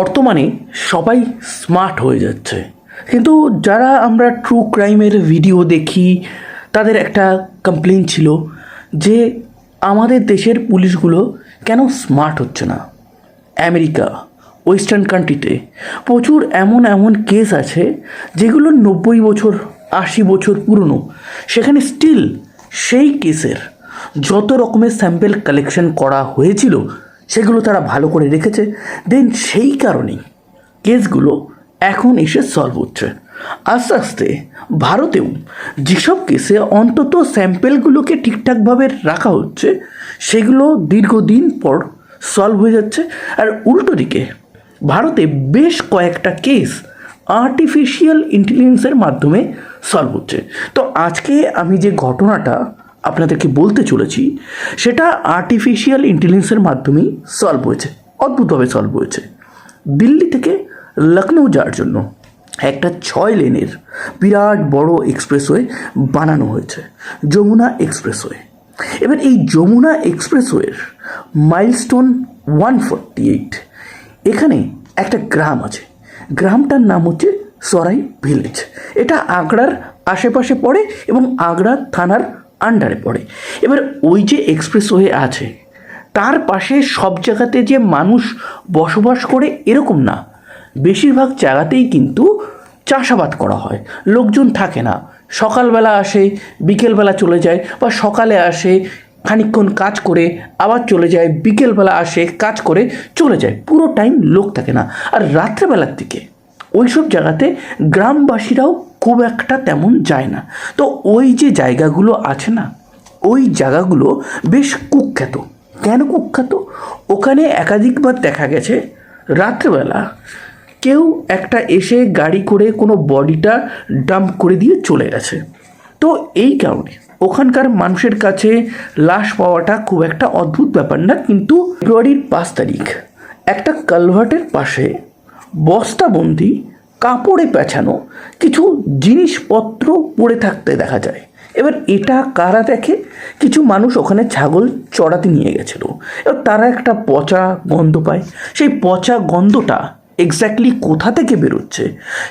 বর্তমানে সবাই স্মার্ট হয়ে যাচ্ছে, কিন্তু যারা আমরা ট্রু ক্রাইমের ভিডিও দেখি তাদের একটা কমপ্লেন ছিল যে আমাদের দেশের পুলিশগুলো কেন স্মার্ট হচ্ছে না। আমেরিকা, ওয়েস্টার্ন কান্ট্রিতে প্রচুর এমন এমন কেস আছে যেগুলো 90 বছর 80 বছর পুরনো, সেখানে স্টিল সেই কেসের যত রকমের স্যাম্পেল কালেকশন করা হয়েছিল সেগুলো তারা ভালো করে রেখেছে। দেন সেই কারণেই কেসগুলো এখন এসে সলভ হচ্ছে। আস্তে আস্তে ভারতেও যেসব কেসে অন্তত স্যাম্পেলগুলোকে ঠিকঠাকভাবে রাখা হচ্ছে সেগুলো দীর্ঘদিন পর সলভ হয়ে যাচ্ছে। আর উল্টো দিকে ভারতে বেশ কয়েকটা কেস আর্টিফিশিয়াল ইন্টেলিজেন্সের মাধ্যমে সলভ হচ্ছে। তো আজকে আমি যে ঘটনাটা আপনাদেরকে বলতে চলেছি সেটা আর্টিফিশিয়াল ইন্টেলিজেন্সের মাধ্যমেই সলভ হয়েছে, অদ্ভুতভাবে সলভ হয়েছে। দিল্লি থেকে লখনৌ যাওয়ার জন্য একটা 6 লেনের বিরাট বড় এক্সপ্রেসওয়ে বানানো হয়েছে, যমুনা এক্সপ্রেসওয়ে। এবার এই যমুনা এক্সপ্রেসওয়ের মাইলস্টোন 148, এখানে একটা গ্রাম আছে, গ্রামটার নাম হচ্ছে সরাই ভিলেজ। এটা আগ্রার আশেপাশে পড়ে এবং আগ্রা থানার আন্ডারে পড়ে। এবার ওই যে এক্সপ্রেসওয়ে আছে তার পাশে সব জায়গাতে যে মানুষ বসবাস করে এরকম না, বেশিরভাগ জায়গাতেই কিন্তু চাষাবাদ করা হয়, লোকজন থাকে না। সকালবেলা আসে, বিকেলবেলা চলে যায়, বা সকালে আসে খানিকক্ষণ কাজ করে আবার চলে যায়, বিকেলবেলা আসে কাজ করে চলে যায়, পুরো টাইম লোক থাকে না। আর রাত্রেবেলার দিকে ওইসব জায়গাতে গ্রামবাসীরাও খুব একটা তেমন যায় না। তো ওই যে জায়গাগুলো আছে না, ওই জায়গাগুলো বেশ কুখ্যাত। কেন কুখ্যাত? ওখানে একাধিকবার দেখা গেছে রাত্রেবেলা কেউ একটা এসে গাড়ি করে কোনো বডিটা ডাম্প করে দিয়ে চলে গেছে। তো এই কারণে ওখানকার মানুষের কাছে লাশ পাওয়াটা খুব একটা অদ্ভুত ব্যাপার না। কিন্তু ফেব্রুয়ারির 5 তারিখ একটা কালভার্টের পাশে বস্তাবন্দি কাপড়ে পেঁচানো কিছু জিনিসপত্র পড়ে থাকতে দেখা যায়। এবার এটা কারা দেখে? কিছু মানুষ ওখানে ছাগল চড়াতে নিয়ে গেছিলো, এবার তারা একটা পচা গন্ধ পায়। সেই পচা গন্ধটা এক্স্যাক্টলি কোথা থেকে বেরোচ্ছে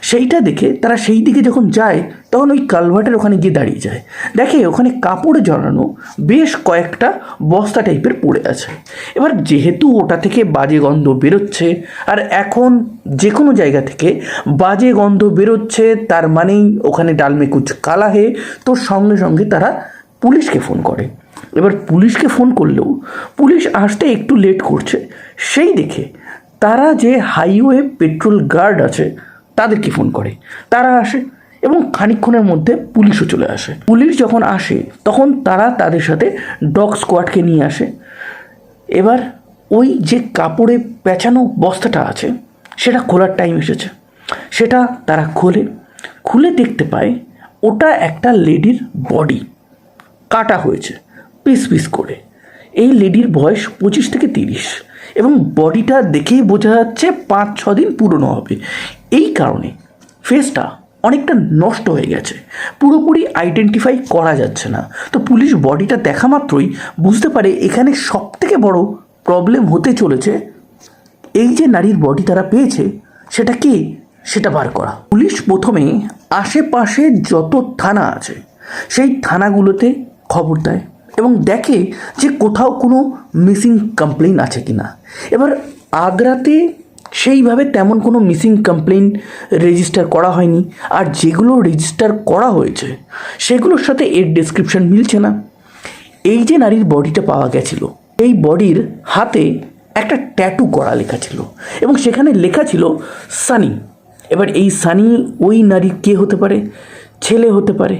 সেইটা দেখে তারা সেই দিকে যখন যায় তখন ওই কালভার্টের ওখানে গিয়ে দাঁড়িয়ে যায়, দেখে ওখানে কাপড়ে জড়ানো বেশ কয়েকটা বস্তা টাইপের পড়ে আছে। এবার যেহেতু ওটা থেকে বাজে গন্ধ বেরোচ্ছে, আর এখন যে কোনো জায়গা থেকে বাজে গন্ধ বেরোচ্ছে তার মানেই ওখানে ডালমে কুচ কালা হে, তো সঙ্গে সঙ্গে তারা পুলিশকে ফোন করে। এবার পুলিশকে ফোন করলেও পুলিশ আসতে একটু লেট করছে, সেই দেখে তারা যে হাইওয়ে পেট্রোল গার্ড আছে তাদেরকে ফোন করে। তারা আসে এবং খানিকক্ষণের মধ্যে পুলিশও চলে আসে। পুলিশ যখন আসে তখন তারা তাদের সাথে ডগ স্কোয়াডকে নিয়ে আসে। এবার ওই যে কাপড়ে পেঁচানো বস্তাটা আছে সেটা খোলার টাইম এসেছে, সেটা তারা খুলে দেখতে পায় ওটা একটা লেডির বডি, কাটা হয়েছে পিস পিস করে। এই লেডির বয়স 25 থেকে 30 এবং বডিটা দেখেই বোঝা যাচ্ছে 5-6 দিন পুরনো হবে। এই কারণে ফেসটা অনেকটা নষ্ট হয়ে গেছে, পুরোপুরি আইডেন্টিফাই করা যাচ্ছে না। তো পুলিশ বডিটা দেখা মাত্রই বুঝতে পারে এখানে সবথেকে বড় প্রবলেম হতে চলেছে এই যে নারীর বডি তারা পেয়েছে সেটা কে সেটা বার করা। পুলিশ প্রথমে আশেপাশে যত থানা আছে সেই থানাগুলোতে খবর দেয় এবং দেখে যে কোথাও কোনো মিসিং কমপ্লেন আছে কি না। এবার আগ্রাতে সেইভাবে তেমন কোনো মিসিং কমপ্লেন রেজিস্টার করা হয়নি, আর যেগুলো রেজিস্টার করা হয়েছে সেগুলোর সাথে এর ডেসক্রিপশন মিলছে না। এই যে নারীর বডিটা পাওয়া গেছিল, এই বডির হাতে একটা ট্যাটু করা লেখা ছিল এবং সেখানে লেখা ছিল সানি। এবার এই সানি ওই নারীর কে হতে পারে? ছেলে হতে পারে,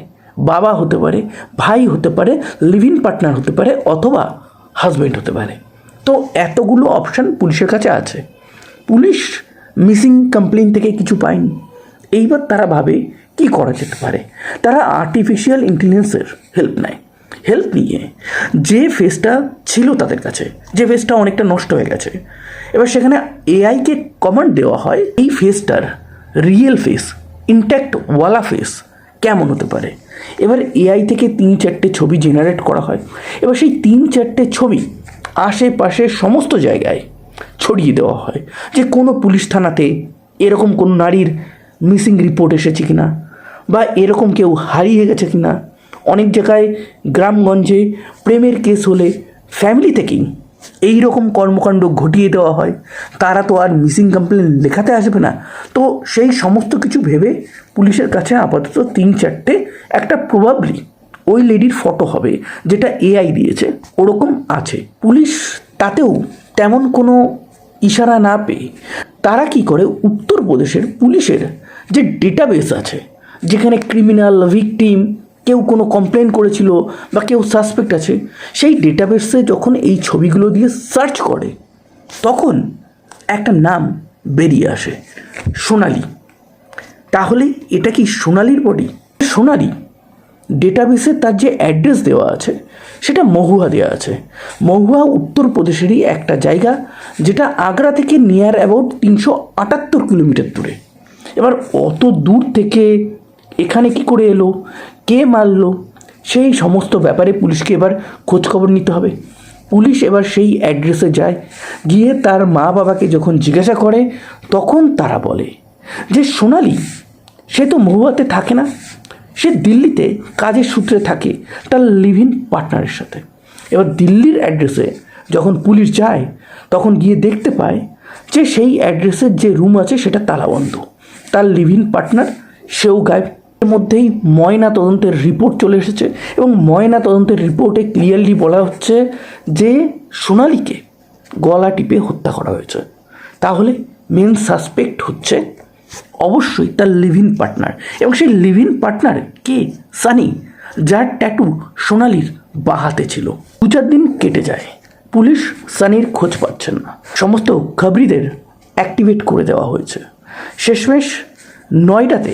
বাবা হতে পারে, ভাই হতে পারে, লিভ ইন পার্টনার হতে পারে, অথবা হাজব্যান্ড হতে পারে। তো এতগুলো অপশান পুলিশের কাছে আছে। পুলিশ মিসিং কমপ্লেন থেকে কিছু পায়নি। এইবার তারা ভাবে কি করা যেতে পারে। তারা আর্টিফিশিয়াল ইন্টেলিজেন্সের হেল্প নিয়ে যে ফেসটা ছিল তাদের কাছে, যে ফেসটা অনেকটা নষ্ট হয়ে গেছে, এবার সেখানে এআইকে কমান্ড দেওয়া হয় এই ফেসটার রিয়েল ফেস, ইনট্যাক্ট ওয়ালা ফেস কেমন হতে পারে। এবার এআই থেকে 3-4টে ছবি জেনারেট করা হয়। এবার সেই 3-4টে ছবি আশেপাশে সমস্ত জায়গায় ছড়িয়ে দেওয়া হয় যে কোনো পুলিশ থানাতে এরকম কোনো নারীর মিসিং রিপোর্ট এসেছে কিনা, বা এরকম কেউ হারিয়ে গেছে কিনা। অনেক জায়গায় গ্রামগঞ্জে প্রেমের কেস হলে ফ্যামিলি থেকেই এই রকম কর্মকাণ্ড ঘটিয়ে দেওয়া হয়। তারা তো আর মিসিং কমপ্লেন লেখাতে আসবে না। তো সেই সমস্ত কিছু ভেবে পুলিশের কাছে আপাতত 3-4টে একটা প্রবাবলি ওই লেডির ফটো হবে, যেটা এআই দিয়েছে, ওরকম আছে। পুলিশ তাতেও তেমন কোনো ইশারা না পেয়ে তারা কি করে, উত্তরপ্রদেশের পুলিশের যে ডেটাবেস আছে, যেখানে ক্রিমিনাল, ভিকটিম, কেউ কোনো কমপ্লেন করেছিল বা কেউ সাসপেক্ট আছে, সেই ডেটাবেসে যখন এই ছবিগুলো দিয়ে সার্চ করে তখন একটা নাম বেরিয়ে আসে, সোনালি। তাহলে এটা কি সোনালির বডি? সোনালি ডেটাবেসে তার যে অ্যাড্রেস দেওয়া আছে সেটা মহুয়া দেওয়া আছে। মহুয়া উত্তরপ্রদেশেরই একটা জায়গা, যেটা আগ্রা থেকে নিয়ার অ্যাবাউট 378 কিলোমিটার দূরে। এবার অত দূর থেকে এখানে কি করে এলো, কে মারলো, সেই সমস্ত ব্যাপারে পুলিশকে এবার খোঁজখবর নিতে হবে। পুলিশ এবার সেই অ্যাড্রেসে যায়, গিয়ে তার মা বাবাকে যখন জিজ্ঞাসা করে তখন তারা বলে যে সোনালি সে তো মহুয়াতে থাকে না, সে দিল্লিতে কাজের সূত্রে থাকে তার লিভ ইন পার্টনারের সাথে। এবার দিল্লির অ্যাড্রেসে যখন পুলিশ যায় তখন গিয়ে দেখতে পায় যে সেই অ্যাড্রেসের যে রুম আছে সেটা তালাবন্ধ, তার লিভ ইন পার্টনার সেও গায়েব। এর মধ্যেই ময়না তদন্তের রিপোর্ট চলে এসেছে এবং ময়না তদন্তের রিপোর্টে ক্লিয়ারলি বলা হচ্ছে যে সোনালিকে গলা টিপে হত্যা করা হয়েছে। তাহলে মেন সাসপেক্ট হচ্ছে অবশ্যই তার লিভ ইন পার্টনার, এবং সেই লিভ ইন পার্টনার কে? সানি, যার ট্যাটু সোনালির বাঁ হাতে ছিল। 2-4 দিন কেটে যায়, পুলিশ সানির খোঁজ পাচ্ছেন না। সমস্ত খবরিদের অ্যাক্টিভেট করে দেওয়া হয়েছে। শেষমেশ নয়ডাতে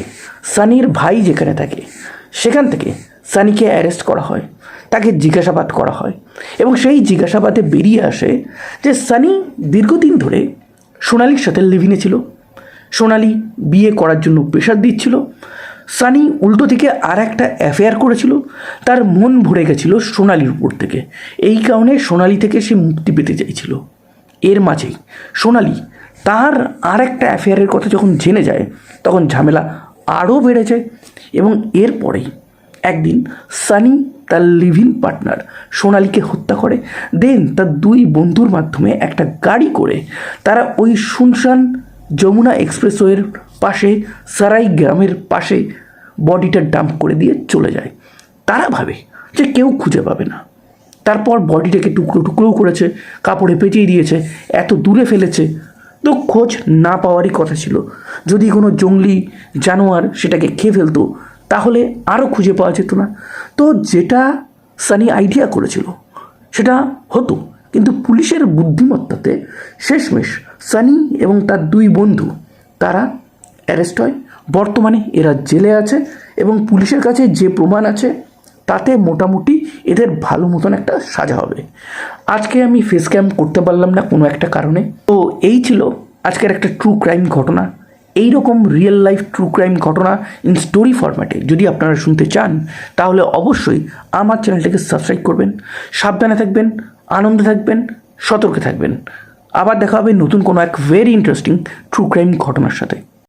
সানির ভাই যেখানে থাকে সেখান থেকে সানিকে অ্যারেস্ট করা হয়, তাকে জিজ্ঞাসাবাদ করা হয় এবং সেই জিজ্ঞাসাবাদে বেরিয়ে আসে যে সানি দীর্ঘদিন ধরে সোনালির সাথে লিভিনে ছিল। সোনালি বিয়ে করার জন্য প্রেশার দিচ্ছিল। সানি উল্টো থেকে আর একটা অ্যাফেয়ার করেছিল। তার মন ভরে গেছিল সোনালির উপর থেকে, এই কারণে সোনালি থেকে সে মুক্তি পেতে চাইছিল। এর মাঝেই সোনালি তার আর একটা অ্যাফেয়ারের কথা যখন জেনে যায় তখন ঝামেলা আরও বেড়ে যায় এবং এরপরেই একদিন সানি তার লিভ ইন পার্টনার সোনালিকে হত্যা করে। দেন তার 2 বন্ধুর মাধ্যমে একটা গাড়ি করে তারা ওই শুনশান যমুনা এক্সপ্রেসওয়ের পাশে সারাই গ্রামের পাশে বডিটা ডাম্প করে দিয়ে চলে যায়। তারা ভাবে যে কেউ খুঁজে পাবে না। তারপর বডিটাকে টুকরো টুকরো করেছে, কাপড়ে পেঁচিয়ে দিয়েছে, এত দূরে ফেলেছে, তো খোঁজ না পাওয়ারই কথা ছিল। যদি কোনো জঙ্গলি জানোয়ার সেটাকে খেয়ে ফেলতো তাহলে আরও খুঁজে পাওয়া যেত না। তো যেটা সানি আইডিয়া করেছিল সেটা হতো, কিন্তু পুলিশের বুদ্ধিমত্তাতে শেষমেশ সানি এবং তার 2 বন্ধু তারা অ্যারেস্ট হয়। বর্তমানে এরা জেলে আছে এবং পুলিশের কাছে যে প্রমাণ আছে তাতে মোটামুটি এদের ভালো মতন একটা সাজা হবে। আজকে আমি ফেস ক্যাম করতে পারলাম না কোনো একটা কারণে। তো এই ছিল আজকের একটা ট্রু ক্রাইম ঘটনা। এই রকম রিয়েল লাইফ ট্রু ক্রাইম ঘটনা ইন স্টোরি ফরম্যাটে যদি আপনারা শুনতে চান তাহলে অবশ্যই আমার চ্যানেলটাকে সাবস্ক্রাইব করবেন। সাবধানে থাকবেন, আনন্দে থাকবেন, সতর্কে থাকবেন। আবার দেখা হবে নতুন কোনো এক ভেরি ইন্টারেস্টিং ট্রু ক্রাইম ঘটনার সাথে।